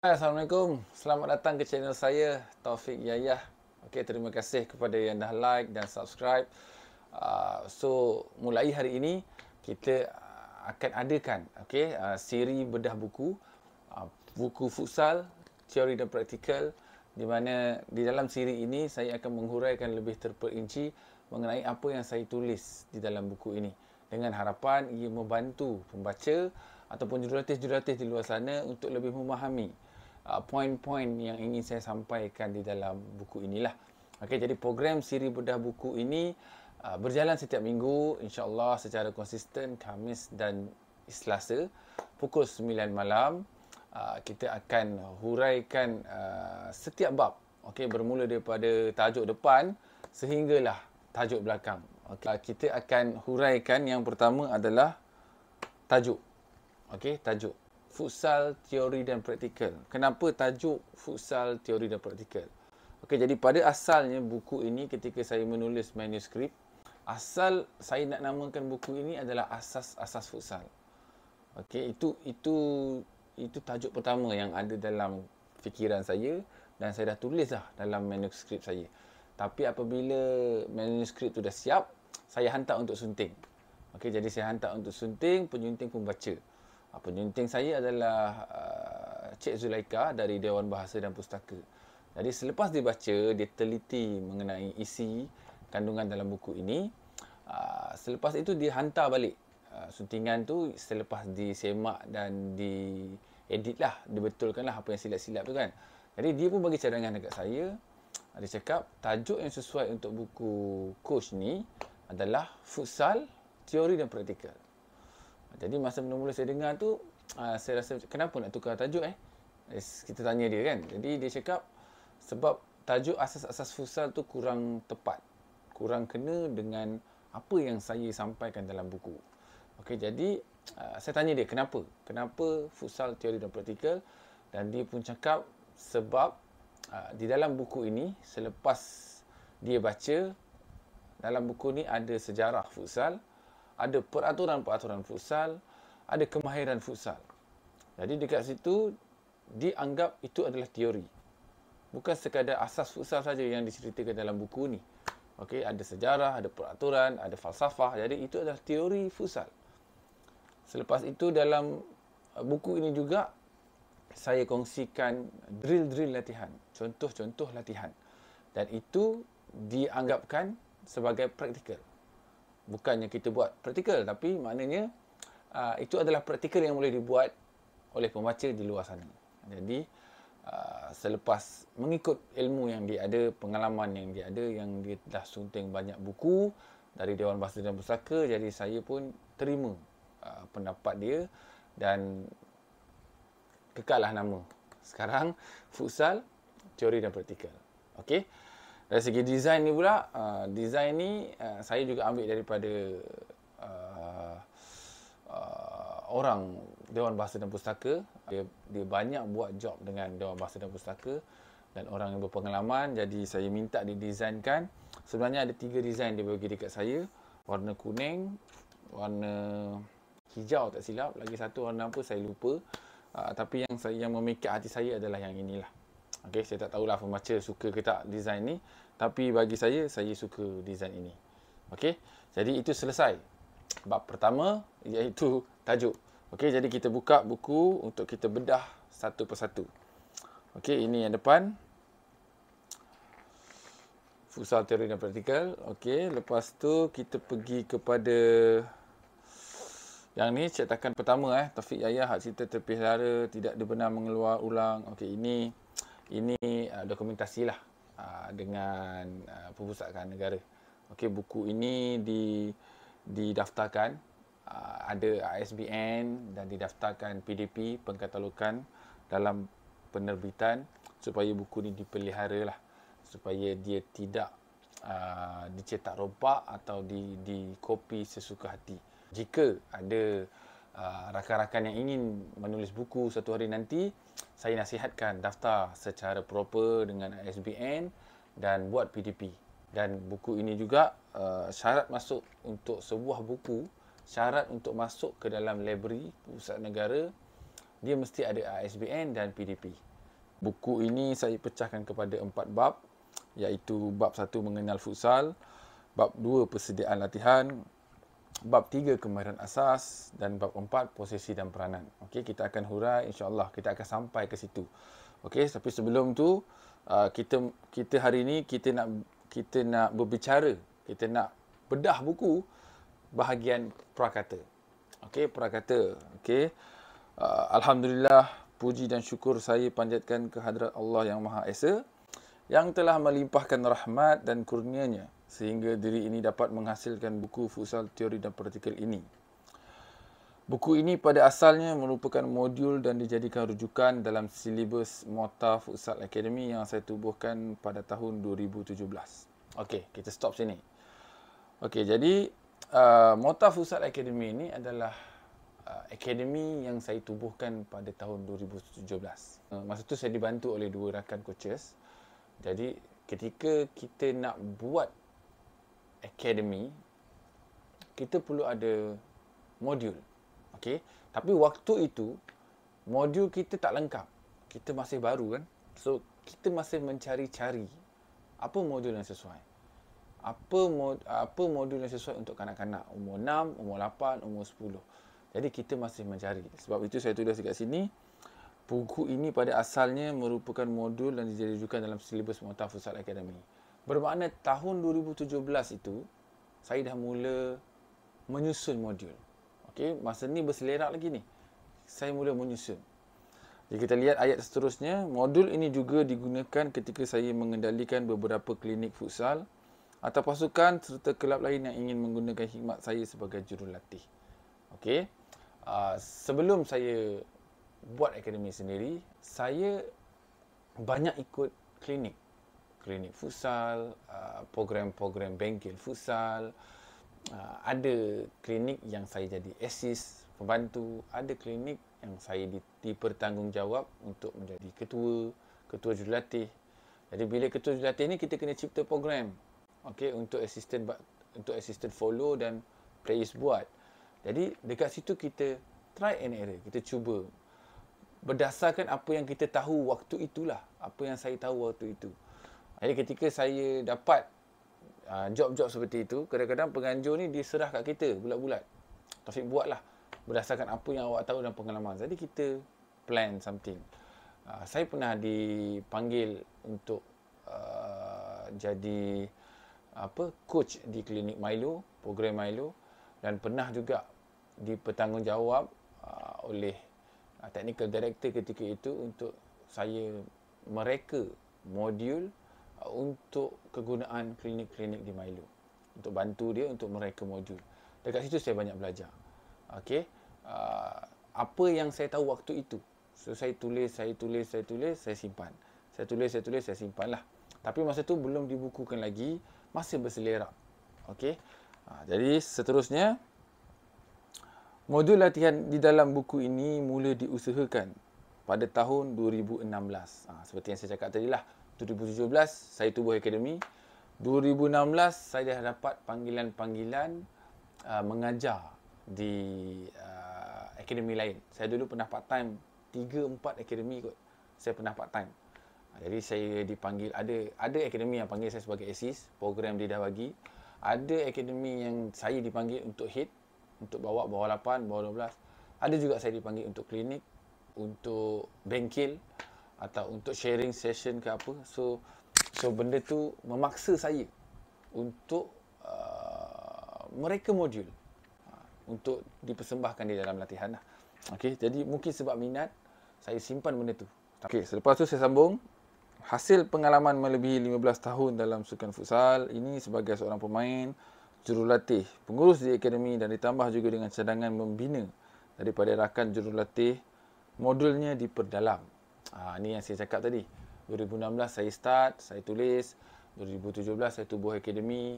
Assalamualaikum. Selamat datang ke channel saya, Taufik Yayah. Okey, terima kasih kepada yang dah like dan subscribe. Mulai hari ini kita akan adakan siri bedah buku, buku futsal, teori dan praktikal, di mana di dalam siri ini saya akan menghuraikan lebih terperinci mengenai apa yang saya tulis di dalam buku ini, dengan harapan ia membantu pembaca ataupun jurulatih-jurulatih di luar sana untuk lebih memahami poin-poin yang ingin saya sampaikan di dalam buku inilah. Okey, jadi program siri bedah buku ini berjalan setiap minggu, insya-Allah secara konsisten Khamis dan Selasa pukul 9 malam. Kita akan huraikan setiap bab. Okey, bermula daripada tajuk depan sehinggalah tajuk belakang. Okey, kita akan huraikan yang pertama adalah tajuk. Okey, tajuk futsal, teori dan praktikal. Kenapa tajuk futsal, teori dan praktikal? Okey, jadi pada asalnya buku ini ketika saya menulis manuskrip, asal saya nak namakan buku ini adalah asas-asas futsal. Okey, itu tajuk pertama yang ada dalam fikiran saya dan saya dah tulis dah dalam manuskrip saya. Tapi apabila manuskrip tu dah siap, saya hantar untuk sunting. Okey, jadi saya hantar untuk sunting, penyunting pun baca. Penyunting saya adalah Cik Zulaika dari Dewan Bahasa dan Pustaka. Jadi selepas dia baca, dia teliti mengenai isi kandungan dalam buku ini. Selepas itu dia hantar balik suntingan tu selepas disemak dan diedit lah, dibetulkan lah apa yang silap-silap tu kan. Jadi dia pun bagi cadangan dekat saya. Dia cakap tajuk yang sesuai untuk buku coach ni adalah futsal, teori dan praktikal. Jadi masa mula-mula saya dengar tu, saya rasa kenapa nak tukar tajuk kita tanya dia kan. Jadi dia cakap sebab tajuk asas-asas futsal tu kurang tepat, kurang kena dengan apa yang saya sampaikan dalam buku. Okey, jadi saya tanya dia kenapa futsal, teori dan praktikal, dan dia pun cakap sebab di dalam buku ini selepas dia baca, dalam buku ni ada sejarah futsal, ada peraturan-peraturan futsal, ada kemahiran futsal. Jadi dekat situ dianggap itu adalah teori. Bukan sekadar asas futsal saja yang diceritakan dalam buku ni. Okey, ada sejarah, ada peraturan, ada falsafah. Jadi itu adalah teori futsal. Selepas itu dalam buku ini juga saya kongsikan drill-drill latihan, contoh-contoh latihan. Dan itu dianggapkan sebagai praktikal. Bukannya kita buat praktikal, tapi maknanya itu adalah praktikal yang boleh dibuat oleh pembaca di luar sana. Jadi selepas mengikut ilmu yang dia ada, pengalaman yang dia ada, yang dia dah sunting banyak buku dari Dewan Bahasa dan Pustaka, jadi saya pun terima pendapat dia dan kekallah nama. Sekarang futsal, teori dan praktikal. Okey. Dari segi desain ni pula, desain ni saya juga ambil daripada orang Dewan Bahasa dan Pustaka. Dia banyak buat job dengan Dewan Bahasa dan Pustaka dan orang yang berpengalaman, jadi saya minta didesainkan. Sebenarnya ada 3 desain dia bagi dekat saya. Warna kuning, warna hijau tak silap, lagi satu warna apa saya lupa. Tapi yang memikat hati saya adalah yang inilah. Okey, saya tak tahulah pembaca suka ke tak desain ni, tapi bagi saya suka desain ini. Okey, jadi itu selesai bab pertama, iaitu tajuk. Okey, jadi kita buka buku untuk kita bedah satu persatu. Okey, ini yang depan. Futsal, teori dan praktikal. Okey, lepas tu kita pergi kepada yang ni, cetakan pertama Taufik Yayah, Hak Cipta Terpelihara, tidak dibenar mengeluar ulang. Okey, ini dokumentasi lah dengan Perpustakaan Negara. Okey, buku ini didaftarkan, ada ISBN dan didaftarkan PDP, pengkatalogan dalam penerbitan, supaya buku ni dipelihara lah, supaya dia tidak dicetak rompak atau dikopi sesuka hati. Jika ada rakan-rakan yang ingin menulis buku satu hari nanti, saya nasihatkan daftar secara proper dengan ISBN dan buat PDP. Dan buku ini juga syarat masuk untuk sebuah buku, syarat untuk masuk ke dalam library Pusat Negara, dia mesti ada ISBN dan PDP. Buku ini saya pecahkan kepada 4 bab, iaitu bab 1 mengenal futsal, bab 2 persediaan latihan, bab 3 kemahiran asas dan bab 4 posisi dan peranan. Okey, kita akan hurai, insya-Allah kita akan sampai ke situ. Okey, tapi sebelum tu kita hari ini kita nak berbicara, kita nak bedah buku bahagian prakata. Okey, prakata. Okey. Alhamdulillah, puji dan syukur saya panjatkan kehadrat Allah yang Maha Esa yang telah melimpahkan rahmat dan kurnianya sehingga diri ini dapat menghasilkan buku futsal teori dan praktikal ini. Buku ini pada asalnya merupakan modul dan dijadikan rujukan dalam silibus Mota Futsal Academy yang saya tubuhkan pada tahun 2017. Okey, kita stop sini. Okey, jadi Mota Futsal Academy ini adalah akademi yang saya tubuhkan pada tahun 2017. Masa tu saya dibantu oleh 2 rakan coaches. Jadi ketika kita nak buat akademi, kita perlu ada modul. Okey, tapi waktu itu modul kita tak lengkap. Kita masih baru kan. So kita masih mencari-cari apa modul yang sesuai. Apa modul yang sesuai untuk kanak-kanak umur 6, umur 8, umur 10. Jadi kita masih mencari. Sebab itu saya tulis dekat sini, buku ini pada asalnya merupakan modul dan dijadikan dalam silibus Mota Futsal Academy. Bermakna tahun 2017 itu saya dah mula menyusun modul. Okey, masa ni berselerak lagi ni. Saya mula menyusun. Jadi kita lihat ayat seterusnya, modul ini juga digunakan ketika saya mengendalikan beberapa klinik futsal atau pasukan serta kelab lain yang ingin menggunakan khidmat saya sebagai jurulatih. Okey. Sebelum saya buat akademi sendiri, saya banyak ikut klinik futsal, program-program bengkel futsal. Ada klinik yang saya jadi assist, pembantu. Ada klinik yang saya dipertanggungjawab untuk menjadi ketua jurulatih. Jadi bila ketua jurulatih ni kita kena cipta program. Okey, untuk assistant follow dan players buat. Jadi dekat situ kita try and error, kita cuba berdasarkan apa yang kita tahu waktu itulah, apa yang saya tahu waktu itu. Jadi ketika saya dapat job-job seperti itu, kadang-kadang penganjur ni diserah kat kita bulat-bulat. Taufik buatlah berdasarkan apa yang awak tahu dan pengalaman. Jadi kita plan something. Saya pernah dipanggil untuk jadi coach di klinik Milo, program Milo, dan pernah juga dipertanggungjawab oleh technical director ketika itu untuk saya mereka modul untuk kegunaan klinik-klinik di Milo, untuk bantu dia untuk mereka modul. Dekat situ saya banyak belajar. Okey, apa yang saya tahu waktu itu, so saya tulis, saya simpan. Saya tulis, saya simpan lah. Tapi masa tu belum dibukukan lagi, masih berselerak. Okey. Jadi seterusnya, modul latihan di dalam buku ini mula diusahakan pada tahun 2016. Seperti yang saya cakap tadi lah, 2017 saya tubuh akademi. 2016 saya dah dapat panggilan-panggilan mengajar di akademi lain. Saya dulu pernah part time 3-4 akademi kot. Saya pernah part time. Jadi saya dipanggil, ada akademi yang panggil saya sebagai assist, program dia dah bagi. Ada akademi yang saya dipanggil untuk head, untuk bawa bawah 8, bawah 12. Ada juga saya dipanggil untuk klinik, untuk bengkel atau untuk sharing session ke apa. So benda tu memaksa saya untuk mereka modul untuk dipersembahkan di dalam latihan lah. Okey, jadi mungkin sebab minat saya simpan benda tu. Okey, selepas tu saya sambung. Hasil pengalaman melebihi 15 tahun dalam sukan futsal ini sebagai seorang pemain, jurulatih, pengurus di akademi dan ditambah juga dengan cadangan membina daripada rakan jurulatih, modulnya diperdalam. Ini yang saya cakap tadi. 2016 saya start, saya tulis. 2017 saya tubuh akademi.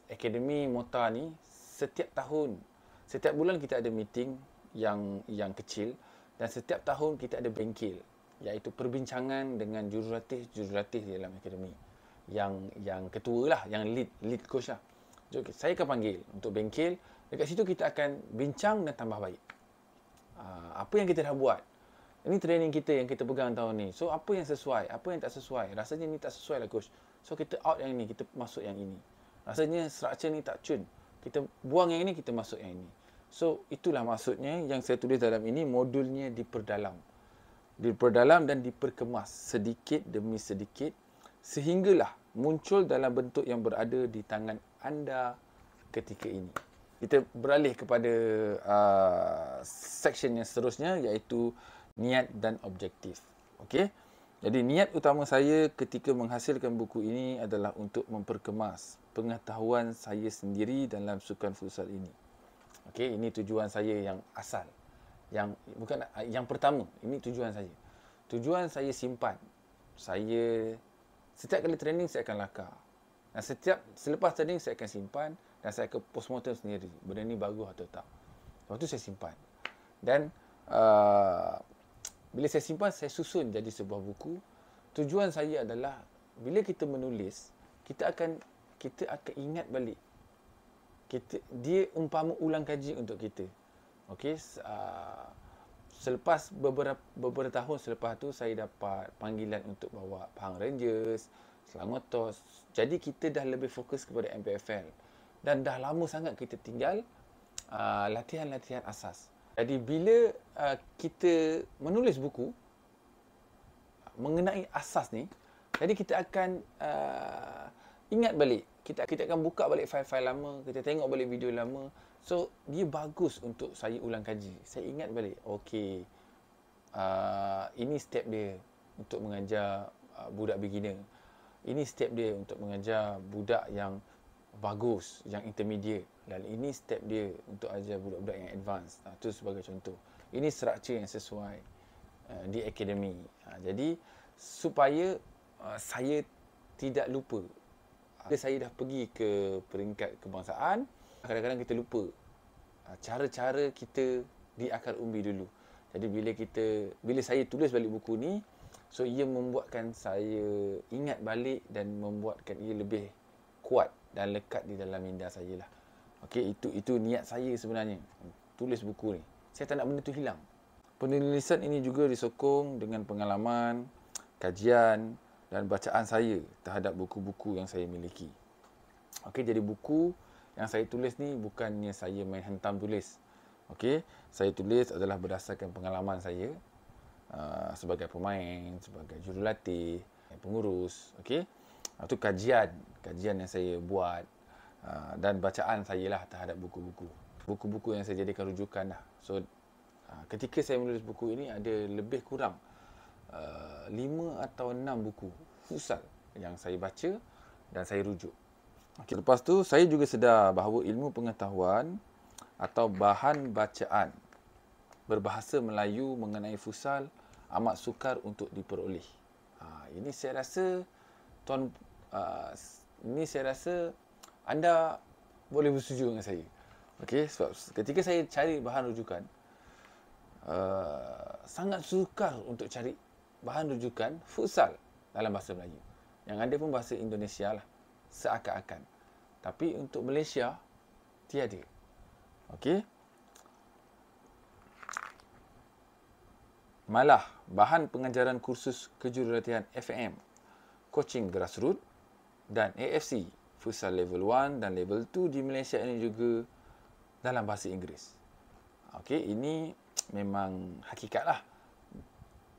Akademi Mota ni setiap tahun, setiap bulan kita ada meeting yang kecil dan setiap tahun kita ada bengkel, iaitu perbincangan dengan jurulatih di dalam akademi. Yang ketua lah, yang lead coach lah. Jadi, saya akan panggil untuk bengkel. Dekat situ kita akan bincang dan tambah baik. Apa yang kita dah buat. Ini training kita yang kita pegang tahun ni. So apa yang sesuai, apa yang tak sesuai. Rasanya ni tak sesuai lah coach. So kita out yang ni, kita masuk yang ini. Rasanya structure ni tak cun. Kita buang yang ini, kita masuk yang ini. So itulah maksudnya yang saya tulis dalam ini, modulnya diperdalam. Diperdalam dan diperkemas sedikit demi sedikit sehinggalah muncul dalam bentuk yang berada di tangan anda ketika ini. Kita beralih kepada section yang seterusnya, iaitu niat dan objektif. Okey. Jadi niat utama saya ketika menghasilkan buku ini adalah untuk memperkemas pengetahuan saya sendiri dalam sukan futsal ini. Okey, ini tujuan saya yang asal. Yang bukan yang pertama, ini tujuan saya. Tujuan saya simpan. Saya setiap kali training saya akan lakar. Dan selepas training saya akan simpan dan saya akan postmortem sendiri. Benda ni bagus atau tak. Lepas tu saya simpan. Dan bila saya simpan, saya susun jadi sebuah buku. Tujuan saya adalah bila kita menulis, kita akan ingat balik. Dia umpama ulang kaji untuk kita. Okey, selepas beberapa tahun selepas tu saya dapat panggilan untuk bawa Pahang Rangers, Selangor Toss. Jadi kita dah lebih fokus kepada MPFL. Dan dah lama sangat kita tinggal latihan-latihan asas. Jadi bila kita menulis buku mengenai asas ni, jadi kita akan ingat balik. Kita akan buka balik file-file lama, kita tengok balik video lama. So dia bagus untuk saya ulang kaji. Saya ingat balik, okey, ini step dia untuk mengajar budak beginner. Ini step dia untuk mengajar budak yang bagus, yang intermediate. Dan ini step dia untuk ajar budak-budak yang advance. Itu sebagai contoh. Ini struktur yang sesuai di akademi. Jadi supaya saya tidak lupa. Bila saya dah pergi ke peringkat kebangsaan, kadang-kadang kita lupa cara-cara kita di akar umbi dulu. Jadi bila saya tulis balik buku ni, so ia membuatkan saya ingat balik dan membuatkan ia lebih kuat dan lekat di dalam minda saya lah. Okey, itu niat saya sebenarnya tulis buku ni. Saya tak nak benda tu hilang. Penulisan ini juga disokong dengan pengalaman, kajian dan bacaan saya terhadap buku-buku yang saya miliki. Okey, jadi buku yang saya tulis ni bukannya saya main hentam tulis. Okey, saya tulis adalah berdasarkan pengalaman saya sebagai pemain, sebagai jurulatih, pengurus. Okey, itu kajian yang saya buat dan bacaan saya lah terhadap buku-buku yang saya jadikan rujukan lah. So ketika saya menulis buku ini ada lebih kurang 5 atau 6 buku futsal yang saya baca dan saya rujuk. Okay. Lepas tu saya juga sedar bahawa ilmu pengetahuan atau bahan bacaan berbahasa Melayu mengenai futsal amat sukar untuk diperoleh. Ini saya rasa anda boleh bersetuju dengan saya. Okey, sebab ketika saya cari bahan rujukan, sangat sukar untuk cari bahan rujukan futsal dalam bahasa Melayu. Yang ada pun bahasa Indonesia lah, seakan-akan. Tapi untuk Malaysia, tiada. Okey. Malah, bahan pengajaran kursus kejurulatihan FAM, coaching grassroots dan AFC, futsal level 1 dan level 2 di Malaysia ini juga dalam bahasa Inggeris. Okey, ini memang hakikat lah.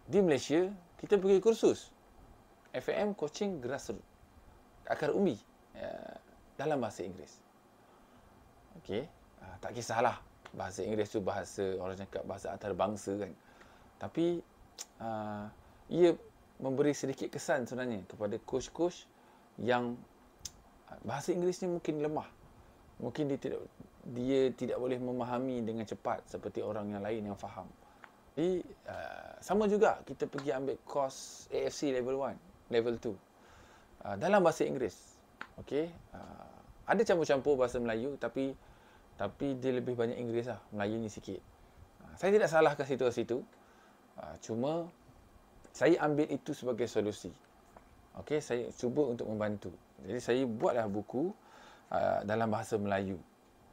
Di Malaysia, kita pergi kursus FAM coaching grassroots, akar umbi, dalam bahasa Inggeris. Okey, tak kisahlah bahasa Inggeris tu bahasa, orang cakap bahasa antarabangsa kan. Tapi ia memberi sedikit kesan sebenarnya kepada coach-coach yang bahasa Inggerisnya mungkin lemah. Mungkin dia tidak boleh memahami dengan cepat seperti orang yang lain yang faham. Jadi sama juga kita pergi ambil course AFC level 1, level 2 dalam bahasa Inggeris. Okey, ada campur-campur bahasa Melayu tapi dia lebih banyak Inggeris lah, Melayu ni sikit. Saya tidak salahkan situ-situ. Cuma saya ambil itu sebagai solusi. Okey, saya cuba untuk membantu. Jadi saya buatlah buku dalam bahasa Melayu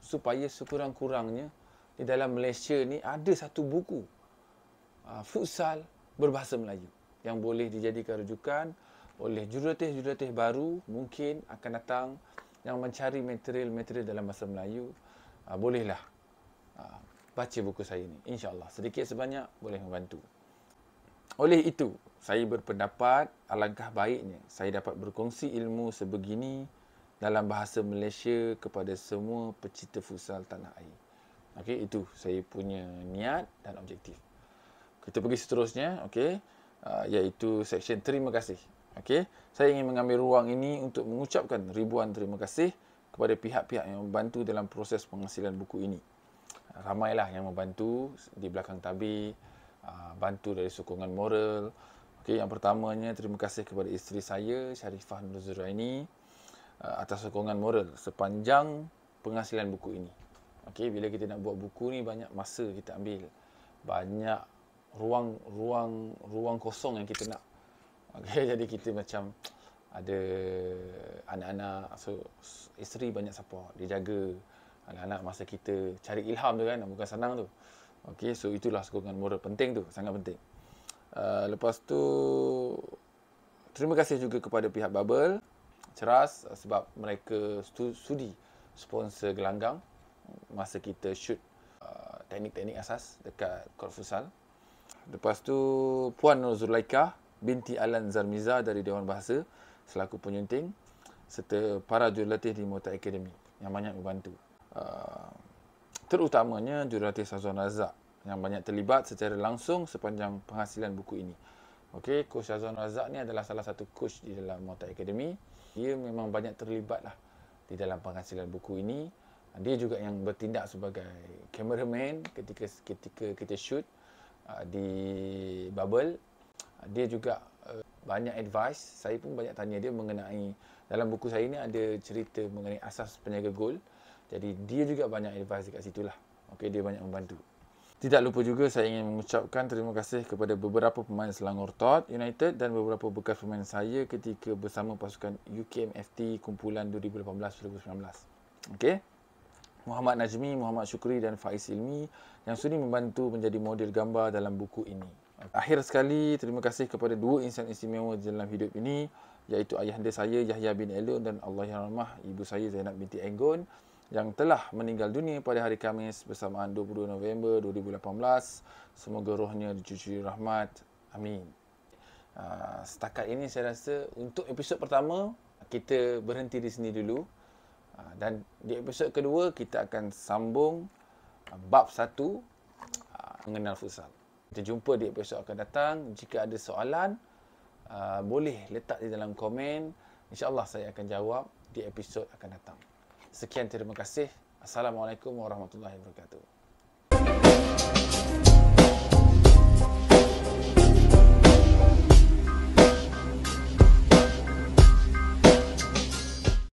supaya sekurang-kurangnya di dalam Malaysia ni ada satu buku. futsal berbahasa Melayu yang boleh dijadikan rujukan oleh jurulatih-jurulatih baru mungkin akan datang yang mencari material-material dalam bahasa Melayu. Bolehlah baca buku saya ni. InsyaAllah sedikit sebanyak boleh membantu. Oleh itu, saya berpendapat alangkah baiknya saya dapat berkongsi ilmu sebegini dalam bahasa Malaysia kepada semua pecinta futsal tanah air. Okey, itu saya punya niat dan objektif. Kita pergi seterusnya, okey, iaitu section terima kasih. Okey, saya ingin mengambil ruang ini untuk mengucapkan ribuan terima kasih kepada pihak-pihak yang membantu dalam proses penghasilan buku ini. Ramailah yang membantu di belakang tabir, bantu dari sokongan moral. Okey, yang pertamanya terima kasih kepada isteri saya Sharifah Nur Zuraini atas sokongan moral sepanjang penghasilan buku ini. Okey, bila kita nak buat buku ni banyak masa kita ambil. Banyak ruang kosong yang kita nak. Okey, jadi kita macam ada anak-anak, so isteri banyak support, dia jaga anak-anak masa kita cari ilham tu kan, bukan senang tu. Okey, so itulah sokongan moral penting tu, sangat penting. Lepas tu terima kasih juga kepada pihak Bubble Ceras sebab mereka sudi sponsor gelanggang masa kita shoot teknik-teknik asas dekat court futsal. Lepas tu Puan Nur Zulaikah binti Alan Zarmiza dari Dewan Bahasa selaku penyunting serta para jurulatih di Mota Academy yang banyak membantu. Terutamanya jurulatih Shazwan Razak yang banyak terlibat secara langsung sepanjang penghasilan buku ini. Okey, Coach Shazwan Razak ni adalah salah satu coach di dalam Mota Academy. Dia memang banyak terlibat lah di dalam penghasilan buku ini. Dia juga yang bertindak sebagai cameraman ketika kita shoot di Bubble. Dia juga banyak advice. Saya pun banyak tanya dia mengenai, dalam buku saya ni ada cerita mengenai asas penjaga gol. Jadi dia juga banyak advice dekat situ lah. Okey, dia banyak membantu. Tidak lupa juga saya ingin mengucapkan terima kasih kepada beberapa pemain Selangor Tod United dan beberapa bekas pemain saya ketika bersama pasukan UKMFT kumpulan 2018-2019. Okey. Muhammad Najmi, Muhammad Syukri dan Faiz Ilmi yang sudi membantu menjadi model gambar dalam buku ini. Akhir sekali, terima kasih kepada dua insan istimewa dalam hidup ini, iaitu ayahanda saya Yahya bin Elun dan Allahyarhamah ibu saya Zainab binti Enggon yang telah meninggal dunia pada hari Khamis bersamaan 22 November 2018. Semoga rohnya dicucuri rahmat. Amin. Setakat ini saya rasa untuk episod pertama kita berhenti di sini dulu. Dan di episod kedua kita akan sambung bab 1 mengenal futsal. Kita jumpa di episod akan datang. Jika ada soalan boleh letak di dalam komen. InsyaAllah saya akan jawab di episod akan datang. Sekian, terima kasih. Assalamualaikum warahmatullahi wabarakatuh.